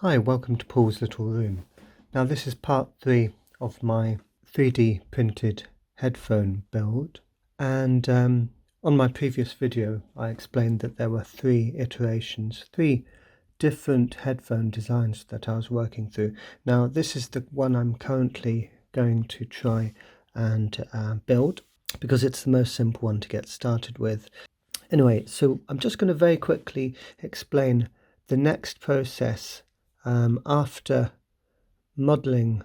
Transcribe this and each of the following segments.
Hi, welcome to Paul's Little Room. Now this is part 3 of my 3D printed headphone build, and on my previous video I explained that there were 3 iterations, 3 different headphone designs that I was working through. Now this is the one I'm currently going to try and build because it's the most simple one to get started with. Anyway, so I'm just going to very quickly explain the next process after modelling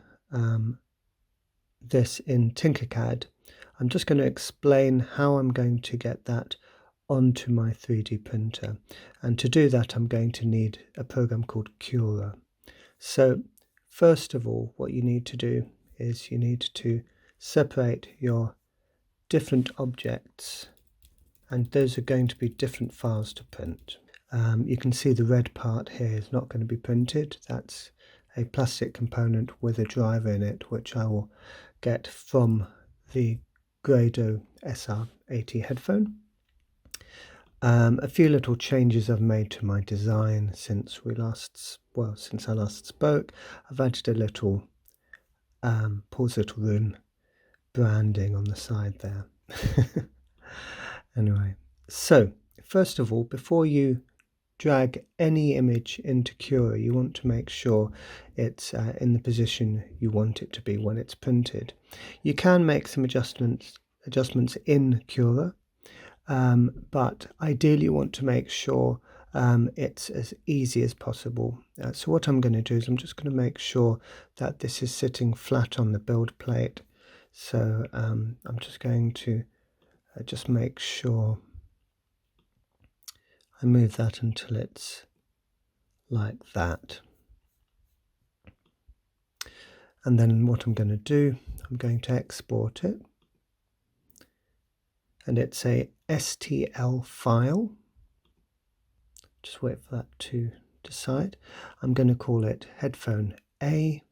this in Tinkercad. I'm just going to explain how I'm going to get that onto my 3D printer, and to do that I'm going to need a program called Cura. So first of all, what you need to do is you need to separate your different objects, and those are going to be different files to print. You can see the red part here is not going to be printed. That's a plastic component with a driver in it, which I will get from the Grado SR80 headphone. A few little changes I've made to my design since I last spoke. I've added a little Paul's Little Room branding on the side there. Anyway, so first of all, before you drag any image into Cura, you want to make sure it's in the position you want it to be when it's printed. You can make some adjustments in Cura, but ideally you want to make sure it's as easy as possible. So what I'm going to do is I'm just going to make sure that this is sitting flat on the build plate. So I'm just going to just make sure I move that until it's like that. And then what I'm going to do, I'm going to export it. And it's a STL file. Just wait for that to decide. I'm going to call it Headphone A.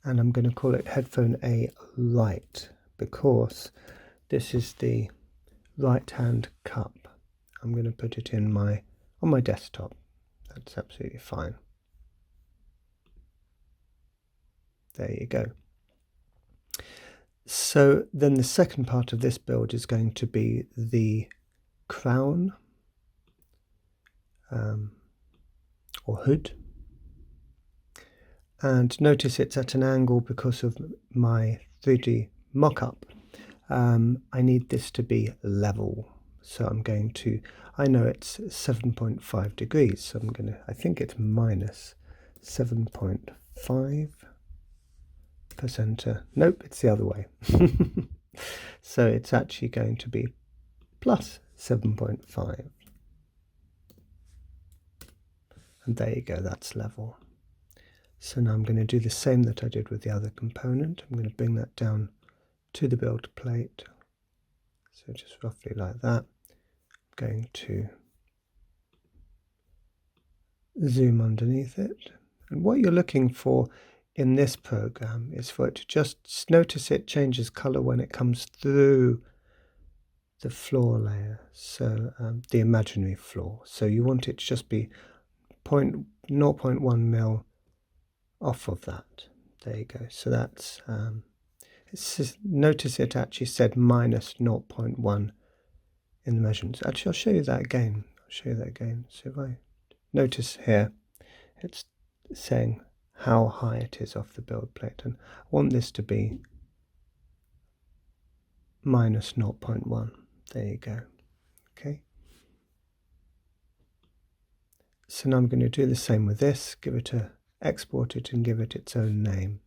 And I'm going to call it Headphone A Right, because this is the right-hand cup. I'm going to put it in on my desktop. That's absolutely fine. There you go. So then the second part of this build is going to be the crown or hood. And notice it's at an angle because of my 3D mock-up. I need this to be level. So I'm going to, I know it's 7.5 degrees, so I think it's minus 7.5 per center. Nope, it's the other way. So it's actually going to be plus 7.5. And there you go, that's level. So now I'm going to do the same that I did with the other component. I'm going to bring that down to the build plate. So just roughly like that. I'm going to zoom underneath it. And what you're looking for in this program is for it to just notice it changes color when it comes through the floor layer, so the imaginary floor. So you want it to just be 0.1 mil off of that. There you go. So that's notice it actually said minus 0.1 in the measurements. Actually, I'll show you that again. So if I notice here, it's saying how high it is off the build plate, and I want this to be minus 0.1. There you go. Okay. So now I'm going to do the same with this. Export it and give it its own name.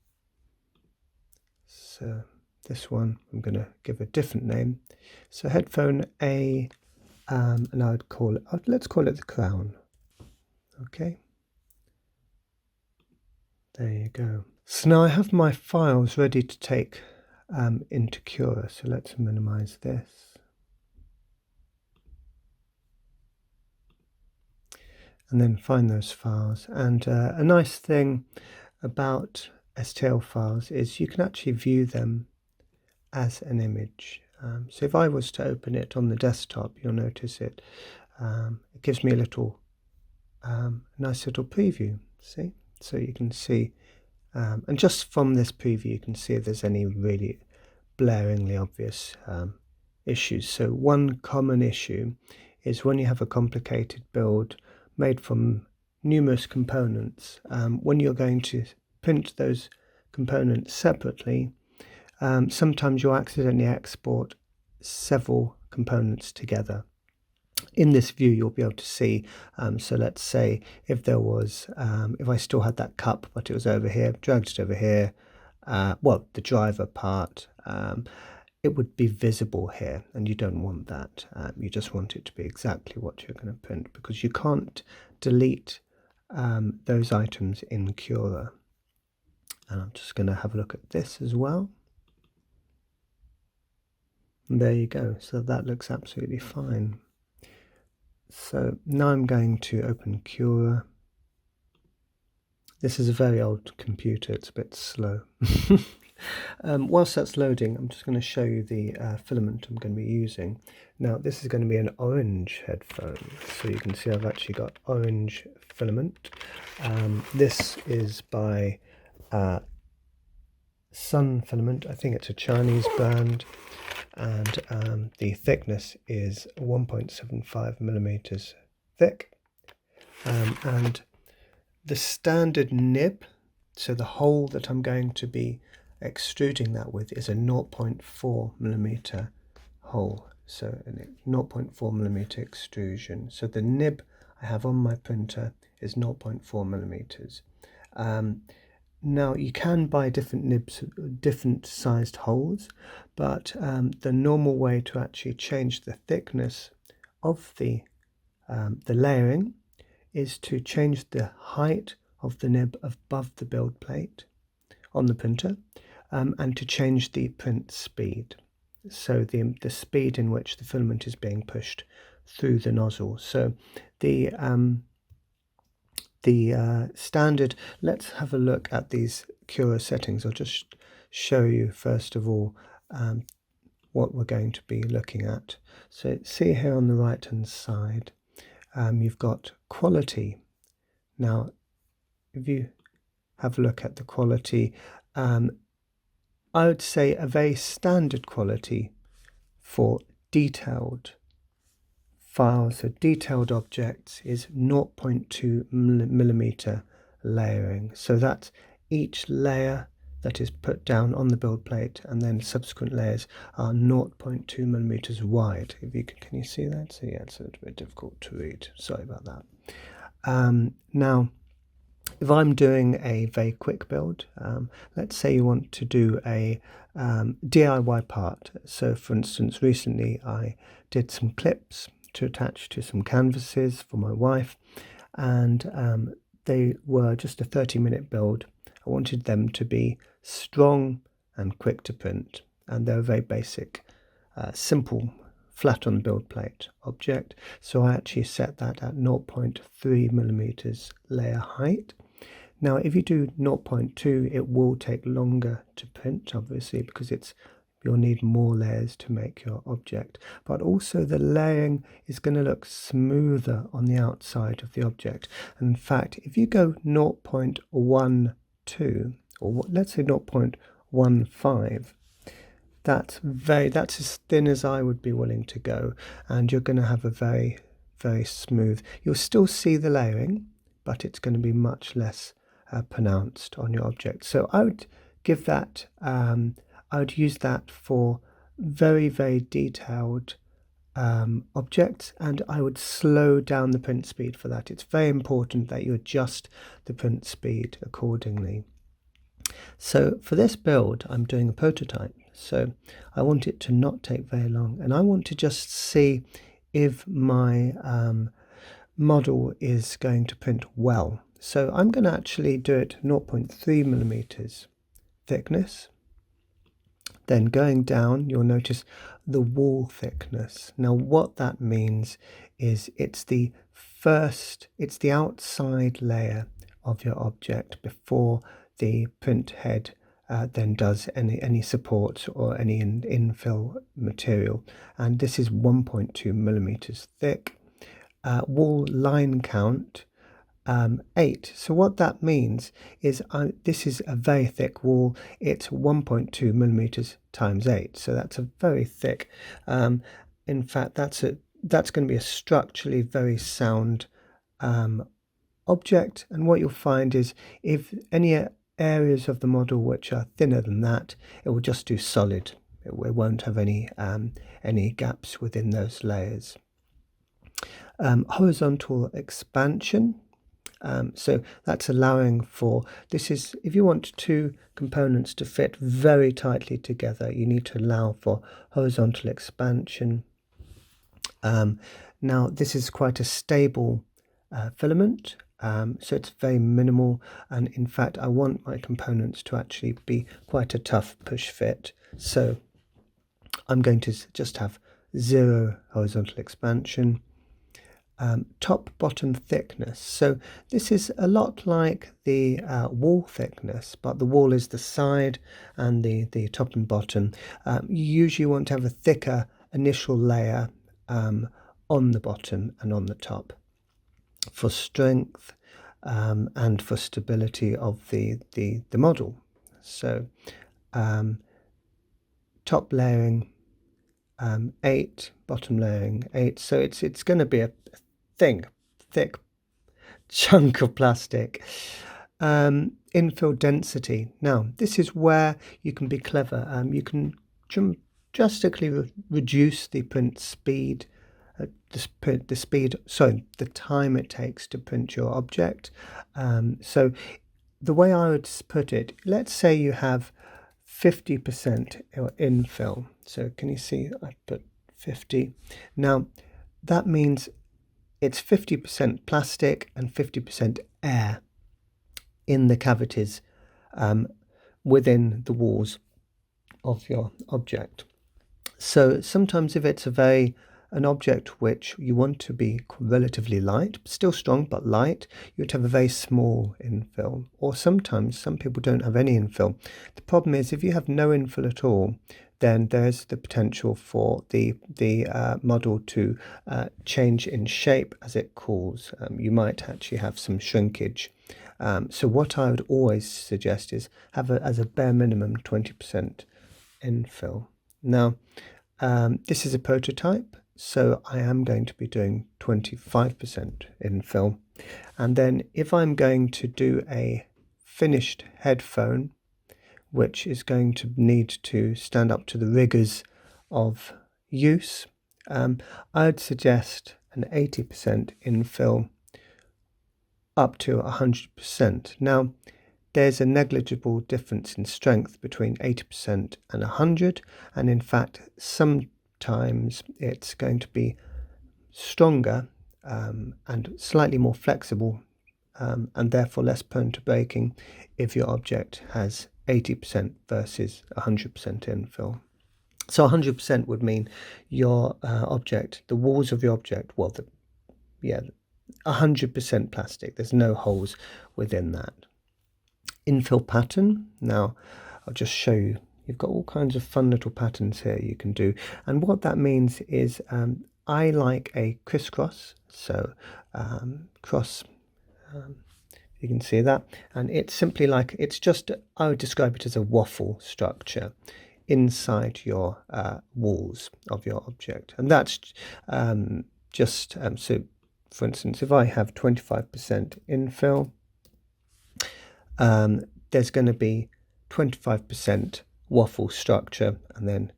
So this one I'm going to give a different name. So Headphone A, and let's call it the crown. Okay. There you go. So now I have my files ready to take into Cura. So let's minimize this. And then find those files. And a nice thing about STL files is you can actually view them as an image. So if I was to open it on the desktop, you'll notice it gives me a little nice little preview. See? So you can see, and just from this preview you can see if there's any really blaringly obvious issues. So one common issue is when you have a complicated build made from numerous components, when you're going to print those components separately, sometimes you'll accidentally export several components together. In this view you'll be able to see, so let's say if there was, if I still had that cup but it was over here, dragged it over here, well, the driver part, it would be visible here, and you don't want that. You just want it to be exactly what you're going to print, because you can't delete those items in Cura. And I'm just going to have a look at this as well. And there you go, so that looks absolutely fine. So now I'm going to open Cura. This is a very old computer, it's a bit slow. Whilst that's loading, I'm just going to show you the filament I'm going to be using. Now this is going to be an orange headphone, so you can see I've actually got orange filament. This is by Sun Filament, I think it's a Chinese brand, and the thickness is 1.75 millimeters thick, and the standard nib, so the hole that I'm going to be extruding that with, is a 0.4 millimeter hole, so a 0.4 millimeter extrusion. So the nib I have on my printer is 0.4 millimeters. Now you can buy different nibs, different sized holes, but the normal way to actually change the thickness of the layering is to change the height of the nib above the build plate on the printer, and to change the print speed, so the speed in which the filament is being pushed through the nozzle. So the standard, let's have a look at these Cura settings. I'll just show you first of all what we're going to be looking at. So see here on the right hand side, you've got quality. Now if you have a look at the quality, I would say a very standard quality for detailed files, so detailed objects, is 0.2 millimeter layering. So that's each layer that is put down on the build plate, and then subsequent layers are 0.2 millimeters wide. If you can you see that? So yeah, it's a little bit difficult to read. Sorry about that. Now, if I'm doing a very quick build, let's say you want to do a DIY part. So for instance, recently I did some clips to attach to some canvases for my wife, and they were just a 30-minute build. I wanted them to be strong and quick to print, and they're a very basic, simple, flat on the build plate object. So I actually set that at 0.3 millimeters layer height. Now if you do 0.2, it will take longer to print, obviously, because you'll need more layers to make your object, but also the layering is going to look smoother on the outside of the object. And in fact, if you go 0.12, or let's say 0.15, that's as thin as I would be willing to go, and you're going to have a very, very smooth. You'll still see the layering, but it's going to be much less pronounced on your object. So I would give that, I would use that for very, very detailed objects, and I would slow down the print speed for that. It's very important that you adjust the print speed accordingly. So for this build, I'm doing a prototype, so I want it to not take very long, and I want to just see if my model is going to print well. So I'm going to actually do it 0.3 millimeters thickness. Then going down, you'll notice the wall thickness. Now what that means is it's the outside layer of your object before the print head then does any support or any infill material, and this is 1.2 millimeters thick. Wall line count, 8. So what that means is this is a very thick wall. It's 1.2 millimeters times 8. So that's a very thick. In fact, that's going to be a structurally very sound object. And what you'll find is if any areas of the model which are thinner than that, it will just do solid. It won't have any gaps within those layers. Horizontal expansion. So that's allowing for, this is, if you want two components to fit very tightly together, you need to allow for horizontal expansion. Now this is quite a stable filament, so it's very minimal, and in fact I want my components to actually be quite a tough push fit, so I'm going to just have 0 horizontal expansion. Top bottom thickness, so this is a lot like the wall thickness, but the wall is the side and the top and bottom. You usually want to have a thicker initial layer on the bottom and on the top for strength and for stability of the model. So top layering 8, bottom layering 8, so it's going to be a thick chunk of plastic. Infill density. Now this is where you can be clever. You can drastically reduce the print speed, the time it takes to print your object. So the way I would put it, let's say you have 50% infill. So can you see I put 50? Now that means it's 50% plastic and 50% air in the cavities within the walls of your object. So sometimes if it's an object which you want to be relatively light, still strong but light, you would have a very small infill. Or sometimes some people don't have any infill. The problem is if you have no infill at all, then there's the potential for the model to change in shape as it cools. You might actually have some shrinkage. So what I would always suggest is have as a bare minimum 20% infill. Now this is a prototype, so I am going to be doing 25% infill. And then if I'm going to do a finished headphone, which is going to need to stand up to the rigours of use, I'd suggest an 80% infill up to 100%. Now, there's a negligible difference in strength between 80% and 100, and in fact, sometimes it's going to be stronger and slightly more flexible, and therefore less prone to breaking if your object has 80% versus 100% infill. So 100% would mean your object, the walls of your object, 100% plastic. There's no holes within that. Infill pattern. Now I'll just show you. You've got all kinds of fun little patterns here you can do, and what that means is I like a crisscross. So cross. You can see that, and it's simply like, it's just, I would describe it as a waffle structure inside your walls of your object. And that's so for instance, if I have 25% infill, there's going to be 25% waffle structure, and then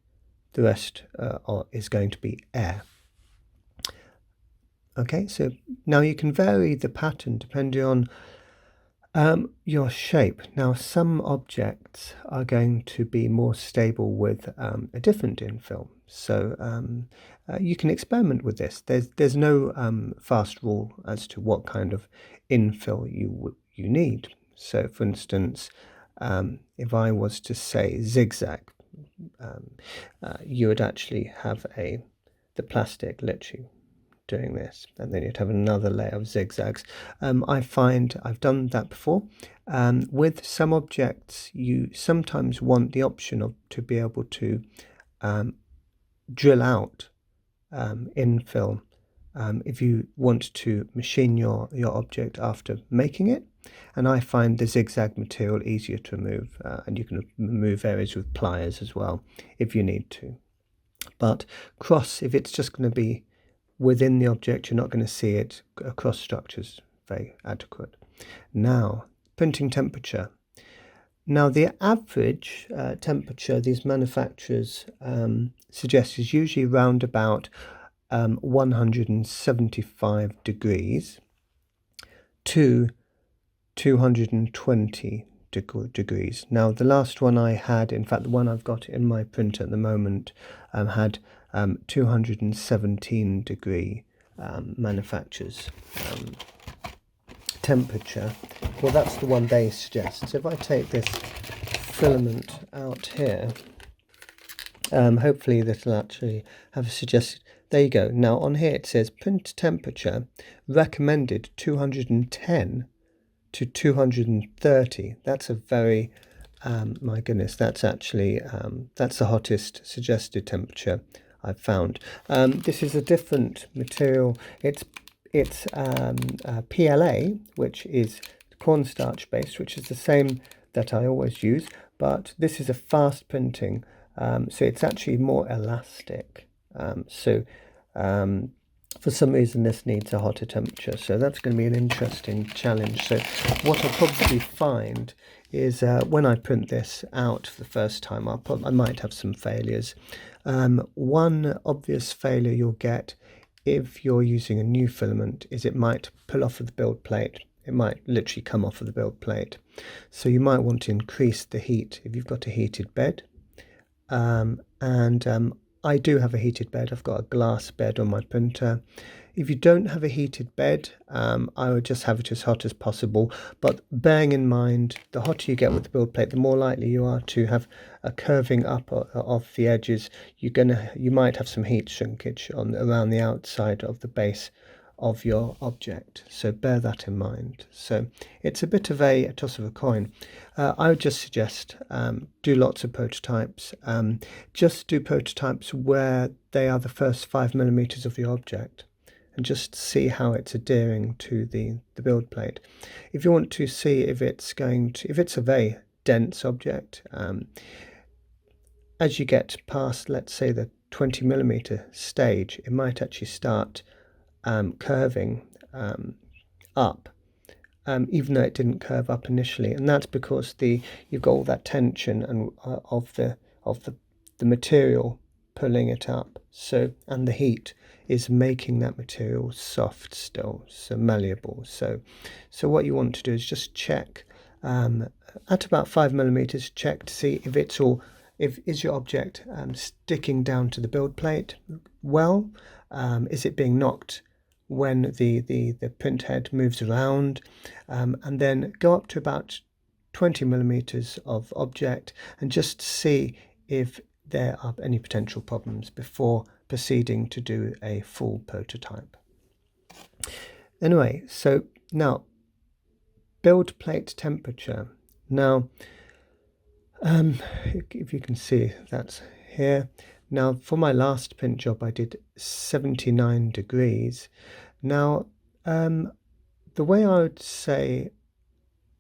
the rest is going to be air. Okay, so now you can vary the pattern depending on your shape. Now some objects are going to be more stable with a different infill, so you can experiment with this. There's no fast rule as to what kind of infill you need. So for instance, if I was to say zigzag, you would actually have the plastic literally doing this, and then you'd have another layer of zigzags. I find I've done that before. With some objects, you sometimes want the option to be able to drill out infill if you want to machine your object after making it. And I find the zigzag material easier to remove, and you can remove areas with pliers as well if you need to. But cross, if it's just going to be within the object, you're not going to see it. Across structures, very adequate. Now, printing temperature. Now, the average temperature these manufacturers suggest is usually around about 175 degrees to 220 degrees. Now, the last one I had, in fact, the one I've got in my printer at the moment, had 217 degree manufacturer's temperature. Well, that's the one they suggest. So if I take this filament out here, hopefully this will actually have a suggested. There you go. Now on here it says print temperature recommended 210 to 230. That's a very my goodness, that's actually that's the hottest suggested temperature I've found. This is a different material. It's PLA, which is cornstarch based, which is the same that I always use, but this is a fast printing, so it's actually more elastic. For some reason this needs a hotter temperature, so that's going to be an interesting challenge. So what I'll probably find is when I print this out for the first time, I might have some failures. One obvious failure you'll get if you're using a new filament is it might pull off of the build plate. It might literally come off of the build plate. So you might want to increase the heat if you've got a heated bed. I do have a heated bed. I've got a glass bed on my printer. If you don't have a heated bed, I would just have it as hot as possible. But bearing in mind, the hotter you get with the build plate, the more likely you are to have a curving up of the edges. You might have some heat shrinkage around the outside of the base of your object. So bear that in mind. So it's a bit of a toss of a coin. I would just suggest do lots of prototypes. Just do prototypes where they are the first 5 millimeters of your object, and just see how it's adhering to the build plate. If you want to see if it's a very dense object, as you get past, let's say, the 20 millimeter stage, it might actually start curving up, even though it didn't curve up initially, and that's because you've got all that tension and of the material pulling it up. So, and the heat is making that material soft still, so malleable. So what you want to do is just check at about 5 millimeters. Check to see if is your object sticking down to the build plate well. Is it being knocked when the print head moves around, and then go up to about 20 millimeters of object and just see if there are any potential problems before proceeding to do a full prototype. Anyway, so now build plate temperature. Now if you can see, that's here. Now, for my last print job, I did 79 degrees. Now, the way I would say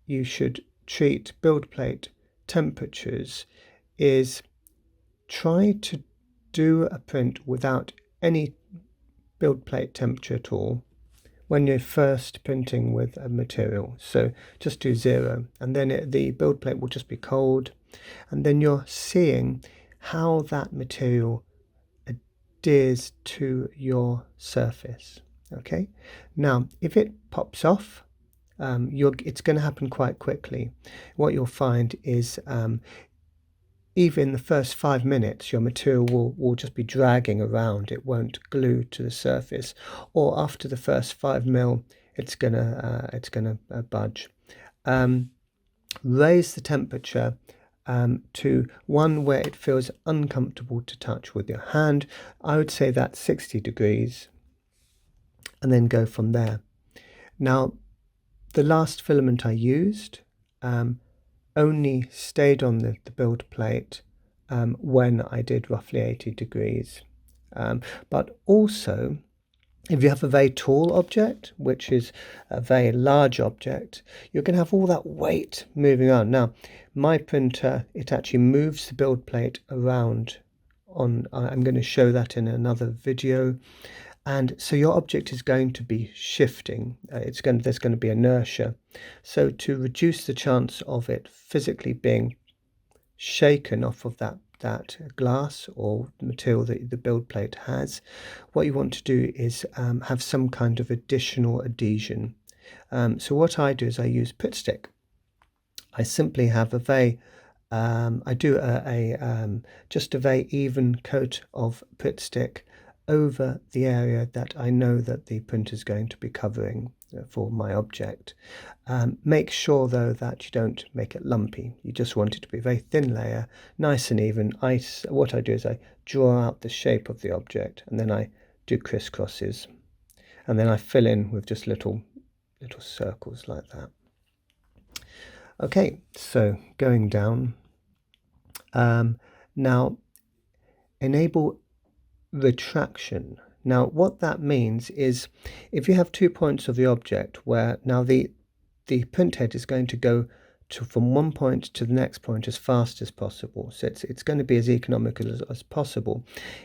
you should treat build plate temperatures is try to do a print without any build plate temperature at all when you're first printing with a material. So just do 0, and then the build plate will just be cold, and then you're seeing how that material adheres to your surface. Okay, now if it pops off, it's going to happen quite quickly. What you'll find is even the first 5 minutes, your material will just be dragging around. It won't glue to the surface, or after the first 5 mil, it's gonna budge. Raise the temperature to one where it feels uncomfortable to touch with your hand. I would say that's 60 degrees, and then go from there. Now, the last filament I used only stayed on the build plate when I did roughly 80 degrees. But also, If you have a very tall object, which is a very large object, you're going to have all that weight moving on. Now, my printer, it actually moves the build plate around. I'm going to show that in another video. And so your object is going to be shifting. There's going to be inertia. So to reduce the chance of it physically being shaken off of that glass or material that the build plate has, what you want to do is have some kind of additional adhesion. So what I do is I use Pit Stick. I simply have a very I do just a very even coat of Pit Stick over the area that I know that the printer is going to be covering for my object. Make sure though that you don't make it lumpy. You just want it to be a very thin layer, nice and even. What I do is I draw out the shape of the object and then I do crisscrosses, and then I fill in with just little circles like that. Okay, so going down. Now enable retraction. Now what that means is if you have 2 points of the object where now the print head is going to go from one point to the next point as fast as possible, so it's going to be as economical as possible.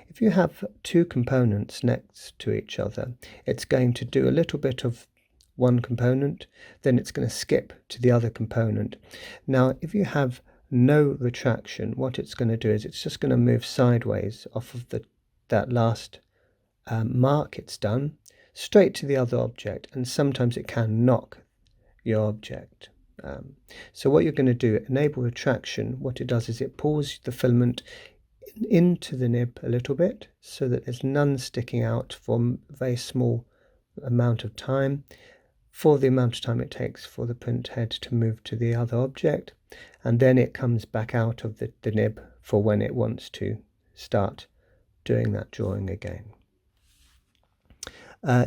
If you have 2 components next to each other, it's going to do a little bit of one component, then it's going to skip to the other component. Now if you have no retraction, what it's going to do is it's just going to move sideways off of that last mark it's done straight to the other object, and sometimes it can knock your object. So what you're going to do, enable retraction, what it does is it pulls the filament into the nib a little bit so that there's none sticking out for a very small amount of time, for the amount of time it takes for the print head to move to the other object, and then it comes back out of the nib for when it wants to start doing that drawing again.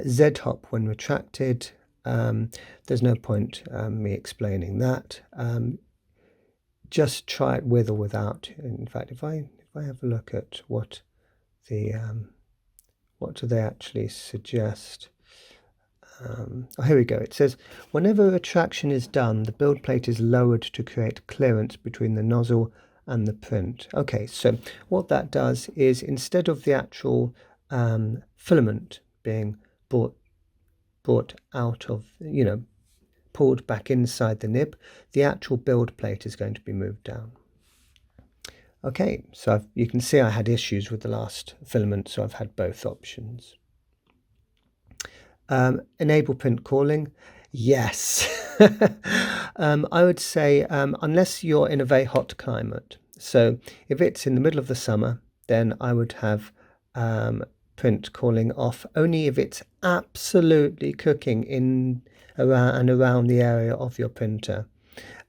Z-hop when retracted, there's no point me explaining that. Just try it with or without. In fact, if I have a look at what do they actually suggest? Here we go. It says, whenever retraction is done, the build plate is lowered to create clearance between the nozzle and the print. Okay, so what that does is instead of the actual filament being brought out of, pulled back inside the nib, the actual build plate is going to be moved down. Okay, so you can see I had issues with the last filament, so I've had both options. Enable print calling. Yes. I would say unless you're in a very hot climate. So if it's in the middle of the summer, then I would have print calling off only if it's absolutely cooking in around the area of your printer.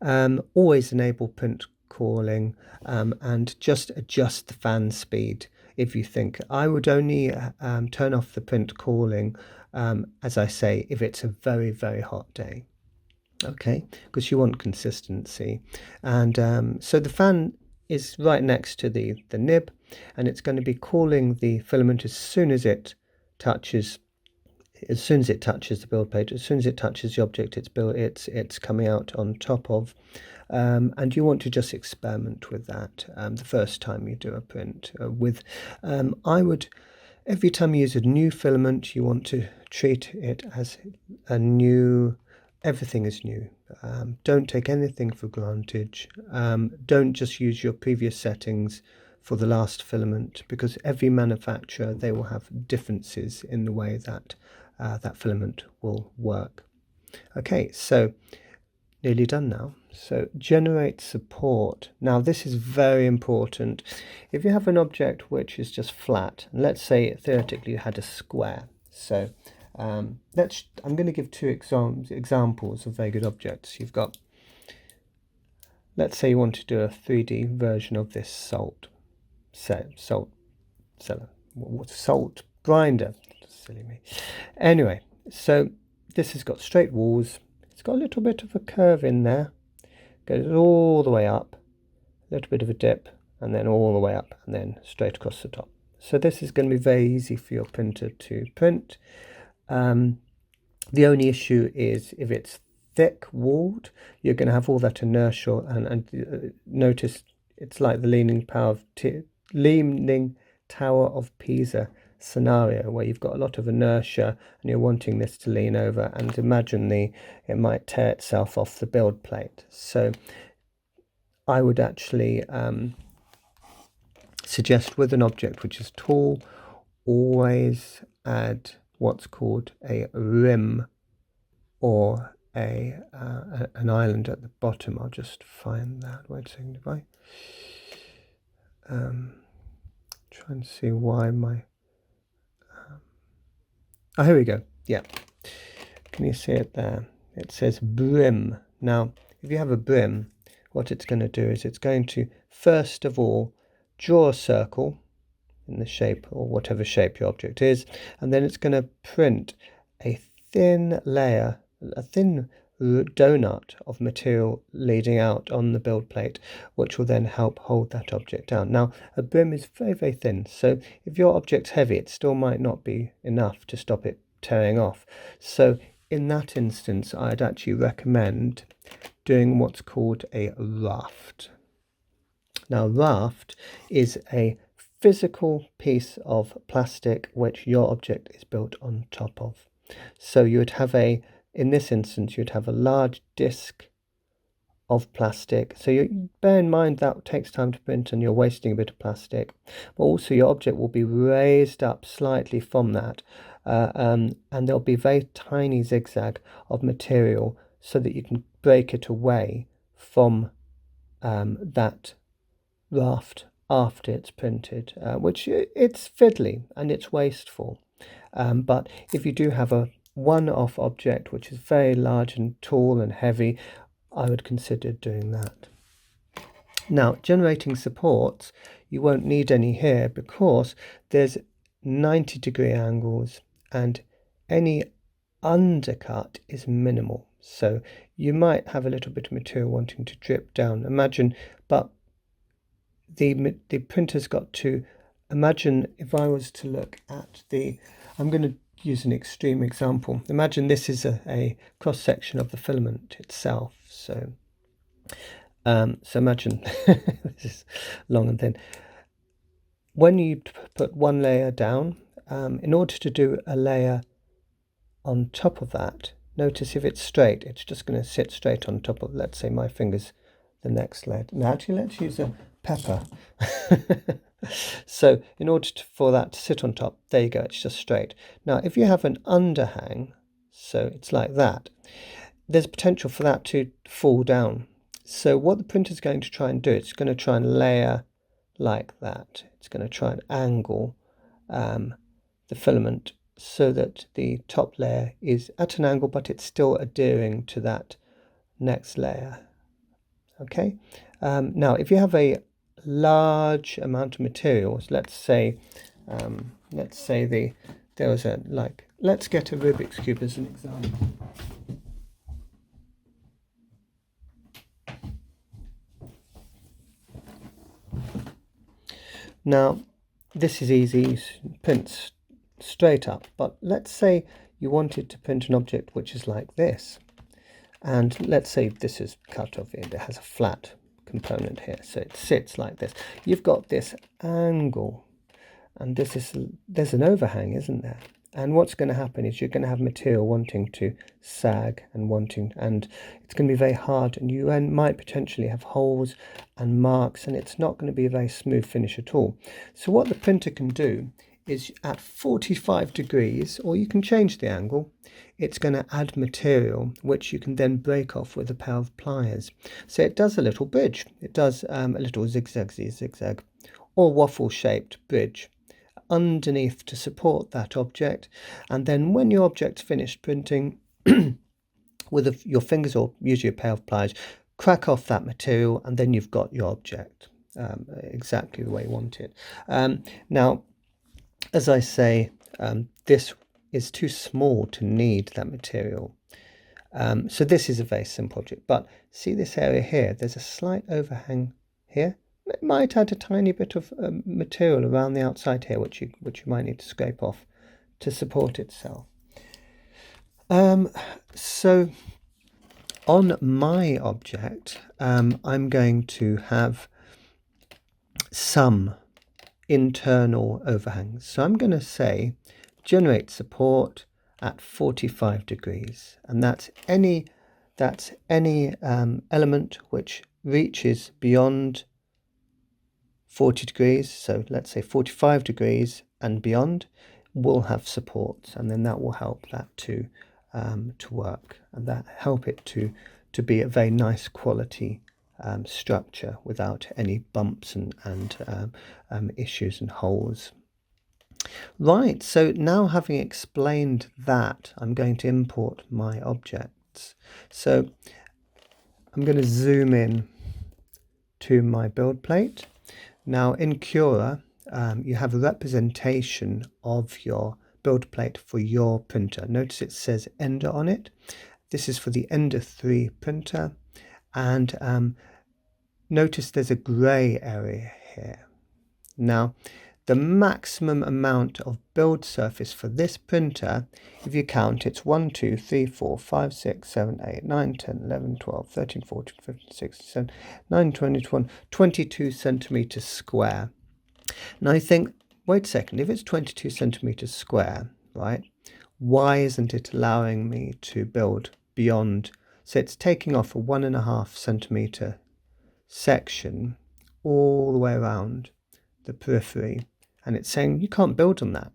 Always enable print calling and just adjust the fan speed. If you think I would only turn off the print calling, as I say, if it's a very, very hot day. Okay, because you want consistency. And so the fan is right next to the nib, and it's going to be calling the filament as soon as it touches the build plate, as soon as it touches the object it's coming out on top of. And you want to just experiment with that the first time you do a print. Every time you use a new filament, you want to treat it as a new. Everything is new. Don't take anything for granted. Don't just use your previous settings for the last filament, because every manufacturer, they will have differences in the way that that filament will work. Okay, so nearly done now. So generate support. Now this is very important. If you have an object which is just flat, and let's say theoretically you had a square. So I'm going to give 2 examples of very good objects. You've got, let's say you want to do a 3D version of this salt grinder. Silly me. Anyway, so this has got straight walls. It's got a little bit of a curve in there. Goes all the way up, a little bit of a dip, and then all the way up, and then straight across the top. So this is going to be very easy for your printer to print. The only issue is if it's thick-walled, you're going to have all that inertia, and notice it's like the Leaning Tower of Pisa scenario, where you've got a lot of inertia and you're wanting this to lean over, and imagine it might tear itself off the build plate. So I would actually suggest with an object which is tall, always add what's called a rim or an island at the bottom. I'll just find that. Wait a second. If I try and see why my oh, here we go. Yeah, can you see it there? It says brim. Now if you have a brim, what it's going to do is it's going to first of all draw a circle in the shape or whatever shape your object is, and then it's going to print a thin layer, a thin donut of material leading out on the build plate, which will then help hold that object down. Now a brim is very, very thin, so if your object's heavy, it still might not be enough to stop it tearing off. So in that instance, I'd actually recommend doing what's called a raft. Now raft is a physical piece of plastic which your object is built on top of. So you would have in this instance, you'd have a large disc of plastic. So you bear in mind that takes time to print and you're wasting a bit of plastic, but also your object will be raised up slightly from that, and there'll be a very tiny zigzag of material so that you can break it away from that raft after it's printed, which it's fiddly and it's wasteful. But if you do have a one-off object which is very large and tall and heavy, I would consider doing that. Now, generating supports, you won't need any here because there's 90-degree angles and any undercut is minimal. So you might have a little bit of material wanting to drip down. Imagine, but the printer's got to imagine, if I was to look at I'm going to use an extreme example. Imagine this is a cross section of the filament itself. So imagine this is long and thin. When you put one layer down, in order to do a layer on top of that, notice if it's straight, it's just going to sit straight on top of, let's say my finger's the next layer. Now actually let's use a pepper. So in order for that to sit on top, there you go, it's just straight. Now if you have an underhang, so it's like that, there's potential for that to fall down. So what the printer's going to try and do, it's going to try and layer like that. It's going to try and angle the filament so that the top layer is at an angle, but it's still adhering to that next layer. Okay. Now if you have a large amount of materials, let's say there was let's get a Rubik's cube as an example. Now this is easy, prints straight up, but let's say you wanted to print an object which is like this, and let's say this is cut off, it has a flat component here, so it sits like this. You've got this angle, and there's an overhang, isn't there? And what's going to happen is you're going to have material wanting to sag and it's going to be very hard, and you might potentially have holes and marks, and it's not going to be a very smooth finish at all. So what the printer can do is at 45 degrees, or you can change the angle, it's going to add material which you can then break off with a pair of pliers. So it does a little bridge. It does a little zigzag or waffle shaped bridge underneath to support that object, and then when your object's finished printing, with your fingers or usually a pair of pliers, crack off that material, and then you've got your object exactly the way you want it. Now as I say, this is too small to need that material. So this is a very simple object, but see this area here, there's a slight overhang here. It might add a tiny bit of material around the outside here, which you might need to scrape off to support itself. So on my object, I'm going to have some internal overhangs. So I'm going to say generate support at 45 degrees, and that's any element which reaches beyond 40 degrees. So let's say 45 degrees and beyond will have support, and then that will help that to work, and that help it to be a very nice quality structure without any bumps and issues and holes. Right, so now having explained that, I'm going to import my objects. So I'm going to zoom in to my build plate. Now in Cura, you have a representation of your build plate for your printer. Notice it says Ender on it. This is for the Ender 3 printer, and notice there's a grey area here. Now, the maximum amount of build surface for this printer, if you count, it's 1, 2, 3, 4, 5, 6, 7, 8, 9, 10, 11, 12, 13, 14, 15, 16, 17, 19, 20, 21, 22 centimeters square. Now you think, wait a second, if it's 22 centimeters square, right, why isn't it allowing me to build beyond? So it's taking off a 1.5 centimeter section all the way around the periphery, and it's saying you can't build on that.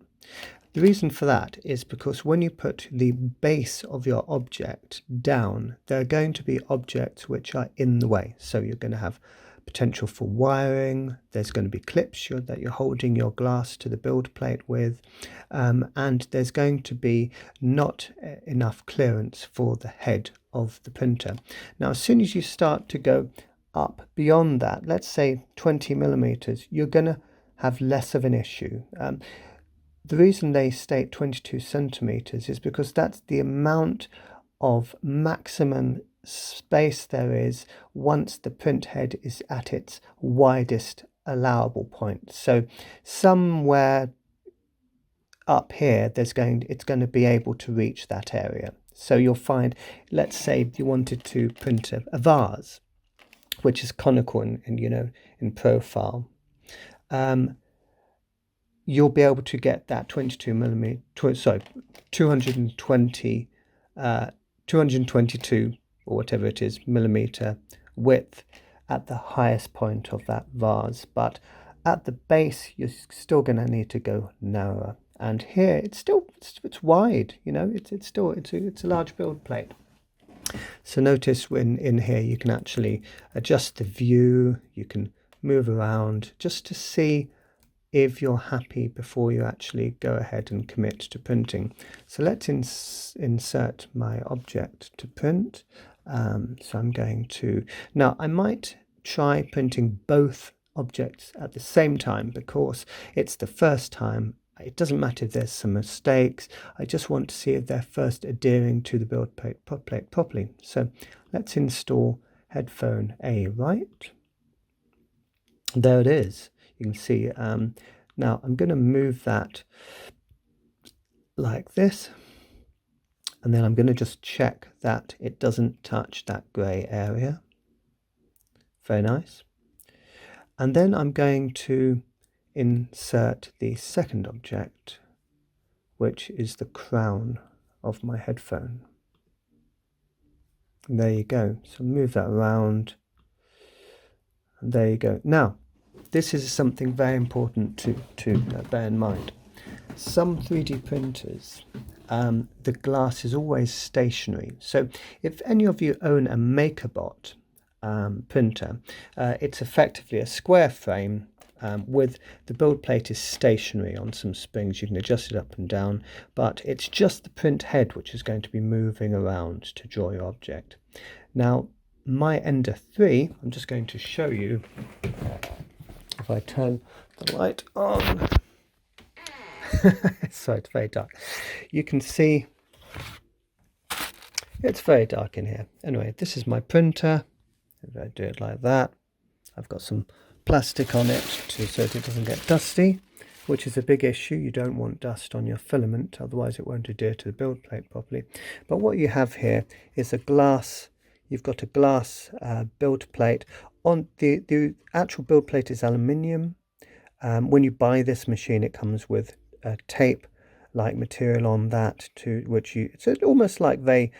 The reason for that is because when you put the base of your object down, there are going to be objects which are in the way. So you're going to have potential for wiring, there's going to be clips that you're holding your glass to the build plate with, and there's going to be not enough clearance for the head of the printer. Now as soon as you start to go up beyond that, let's say 20 millimeters, you're going to have less of an issue. The reason they state 22 centimeters is because that's the amount of maximum space there is once the print head is at its widest allowable point. So somewhere up here it's going to be able to reach that area. So you'll find, let's say you wanted to print a vase which is conical in profile, you'll be able to get that 222 or whatever it is millimeter width at the highest point of that vase, but at the base you're still going to need to go narrower. And here it's wide, it's a large build plate. So notice when in here you can actually adjust the view, you can move around just to see if you're happy before you actually go ahead and commit to printing. So let's insert my object to print. So I'm going to, now I might try printing both objects at the same time because it's the first time. It doesn't matter if there's some mistakes. I just want to see if they're first adhering to the build plate properly. So let's install Headphone A, right? There it is. You can see. Now I'm going to move that like this, and then I'm going to just check that it doesn't touch that grey area. Very nice. And then I'm going to insert the second object, which is the crown of my headphone. And there you go. So move that around, and there you go. Now this is something very important to bear in mind. Some 3D printers, the glass is always stationary. So if any of you own a MakerBot printer, it's effectively a square frame with the build plate is stationary on some springs. You can adjust it up and down, but it's just the print head which is going to be moving around to draw your object. Now my Ender 3, I'm just going to show you. If I turn the light on, so it's very dark. You can see it's very dark in here. Anyway, this is my printer. If I do it like that, I've got some plastic on it so that it doesn't get dusty. which is a big issue. You don't want dust on your filament, otherwise it won't adhere to the build plate properly. But what you have here is a glass. You've got a glass build plate. On the actual build plate is aluminium. When you buy this machine, it comes with tape like material on that, to which it's almost like very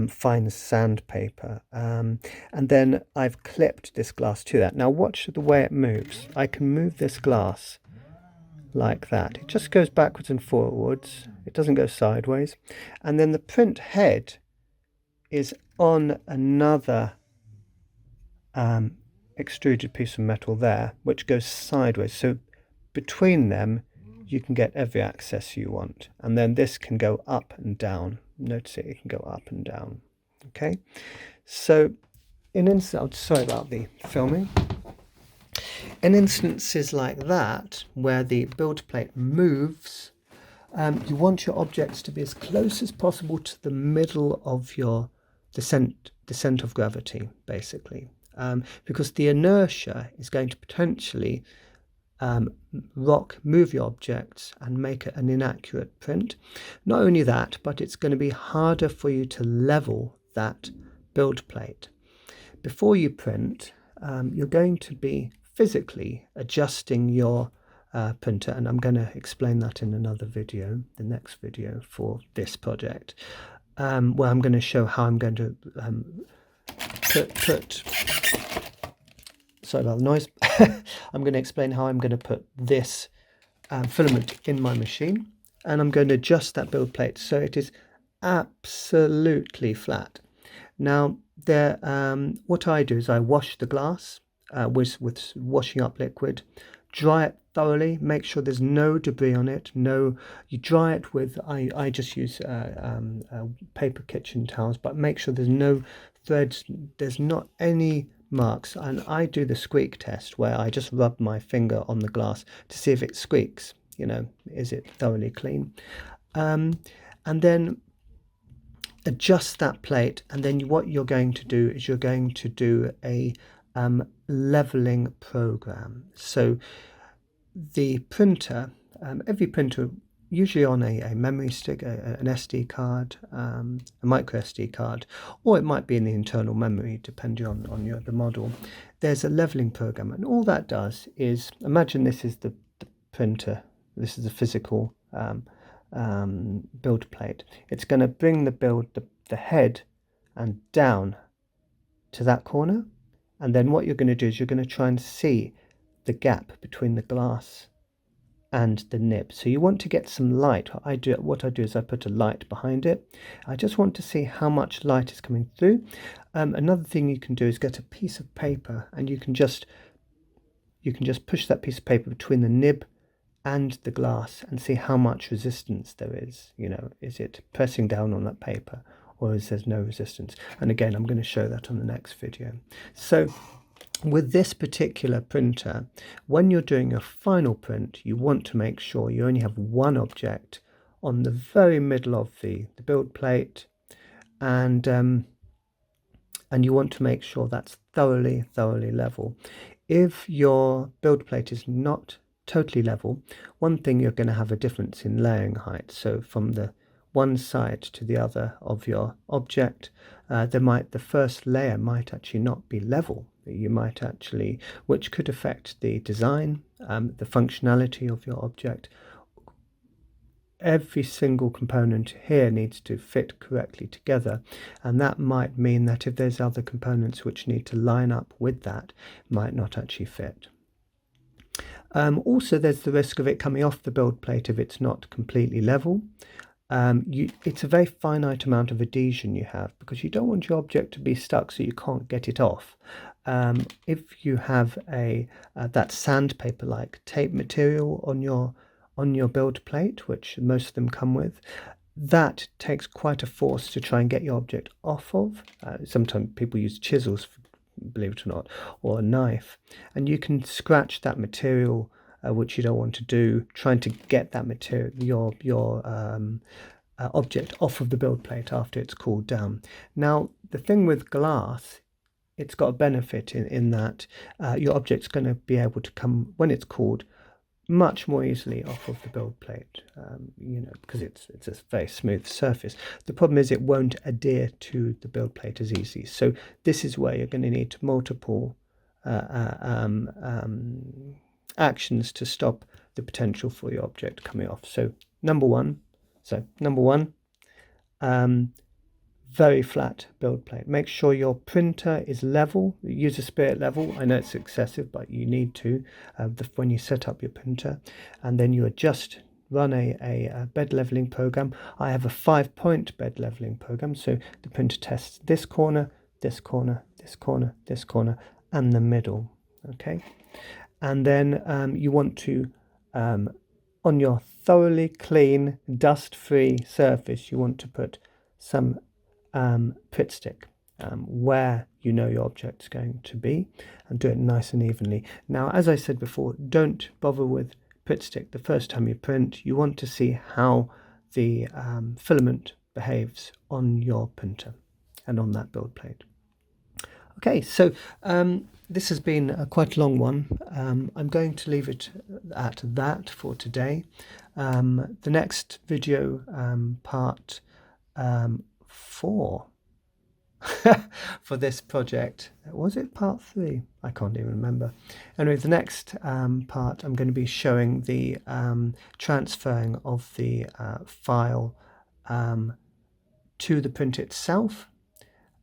fine sandpaper, and then I've clipped this glass to that. Now watch the way it moves. I can move this glass like that. It just goes backwards and forwards. It doesn't go sideways. And then the print head is on another extruded piece of metal there, which goes sideways. So between them you can get every access you want, and then this can go up and down. Notice it can go up and down. Okay, so sorry about the filming. In instances like that, where the build plate moves, you want your objects to be as close as possible to the middle of your descent of gravity, basically, because the inertia is going to potentially move your objects and make an inaccurate print. Not only that, but it's going to be harder for you to level that build plate. Before you print, you're going to be physically adjusting your printer, and I'm going to explain that in another video, the next video for this project, where I'm going to show how I'm going to sorry about the noise. I'm going to explain how I'm going to put this filament in my machine, and I'm going to adjust that build plate so it is absolutely flat. Now, what I do is I wash the glass with washing up liquid, dry it thoroughly, make sure there's no debris on it. You dry it with, I just use paper kitchen towels, but make sure there's no threads, there's not any marks. And I do the squeak test, where I just rub my finger on the glass to see if it squeaks, is it thoroughly clean, and then adjust that plate. And then what you're going to do is you're going to do a leveling program. So the printer, every printer, usually on a memory stick, an SD card, a micro SD card, or it might be in the internal memory, depending on the model, there's a leveling program. And all that does is, imagine this is the printer, this is a physical build plate. It's going to bring the head and down to that corner, and then what you're going to do is you're going to try and see the gap between the glass and the nib. So you want to get some light. What I do is I put a light behind it. I just want to see how much light is coming through. Another thing you can do is get a piece of paper, and you can just push that piece of paper between the nib and the glass and see how much resistance there is. Is it pressing down on that paper, or is there no resistance? And again, I'm going to show that on the next video. So with this particular printer, when you're doing your final print, you want to make sure you only have one object on the very middle of the build plate, and you want to make sure that's thoroughly level. If your build plate is not totally level, one thing, you're going to have a difference in layering height. So from the one side to the other of your object, the first layer might actually not be level. You might actually, which could affect the design, the functionality of your object. Every single component here needs to fit correctly together, and that might mean that if there's other components which need to line up with that, might not actually fit. Also, there's the risk of it coming off the build plate if it's not completely level. It's a very finite amount of adhesion you have, because you don't want your object to be stuck so you can't get it off. If you have that sandpaper-like tape material on your build plate, which most of them come with, that takes quite a force to try and get your object off of. Sometimes people use chisels, believe it or not, or a knife, and you can scratch that material, which you don't want to do, trying to get that material, your object off of the build plate after it's cooled down. Now, the thing with glass, it's got a benefit in that your object's going to be able to come, when it's cooled, much more easily off of the build plate, because it's a very smooth surface. The problem is it won't adhere to the build plate as easy. So this is where you're going to need multiple actions to stop the potential for your object coming off. So number one, very flat build plate. Make sure your printer is level, user spirit level. I know it's excessive, but you need to when you set up your printer, and then you run a bed leveling program. I have a 5-point bed leveling program, so the printer tests this corner, this corner, this corner, this corner, and the middle. Okay, and then you want to on your thoroughly clean, dust-free surface, you want to put some Pit stick where you know your object's going to be, and do it nice and evenly. Now, as I said before, don't bother with Pit stick the first time you print. You want to see how the filament behaves on your printer and on that build plate. Okay, so this has been quite a long one. I'm going to leave it at that for today. The next video, part 4 for this project, was it part 3? I can't even remember. Anyway, the next part I'm going to be showing the transferring of the file to the print itself,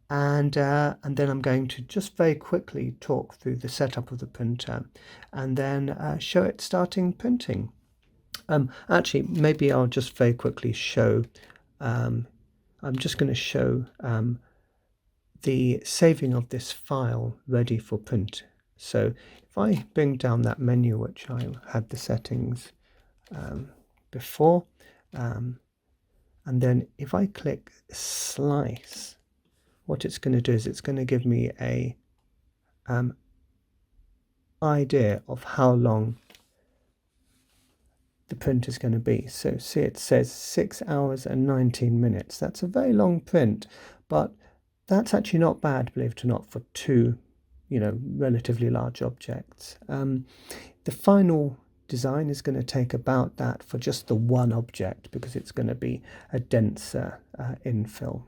and then I'm going to just very quickly talk through the setup of the printer, and then show it starting printing. Actually, maybe I'll just very quickly show I'm just going to show the saving of this file ready for print. So if I bring down that menu, which I had the settings before, and then if I click slice, what it's going to do is it's going to give me a idea of how long the print is going to be. So see, it says 6 hours and 19 minutes. That's a very long print, but that's actually not bad, believe it or not, for two, relatively large objects. The final design is going to take about that for just the one object, because it's going to be a denser infill.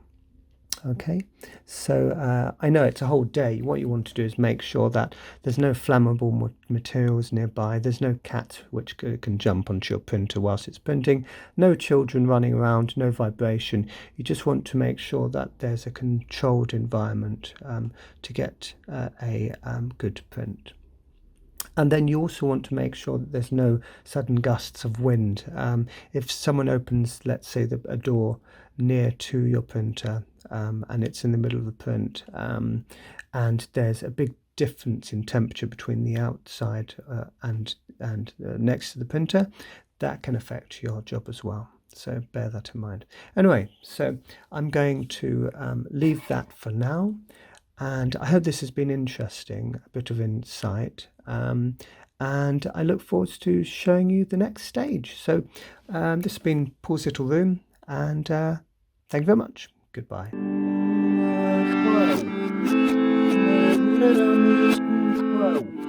Okay, so I know it's a whole day. What you want to do is make sure that there's no flammable materials nearby, there's no cat which can jump onto your printer whilst it's printing, no children running around, no vibration. You just want to make sure that there's a controlled environment to get a good print. And then you also want to make sure that there's no sudden gusts of wind. If someone opens, let's say, a door near to your printer, and it's in the middle of the print, and there's a big difference in temperature between the outside and next to the printer, that can affect your job as well. So bear that in mind. Anyway, so I'm going to leave that for now. And I hope this has been interesting, a bit of insight, and I look forward to showing you the next stage. So this has been Paul's Little Room, and thank you very much. Goodbye. Whoa.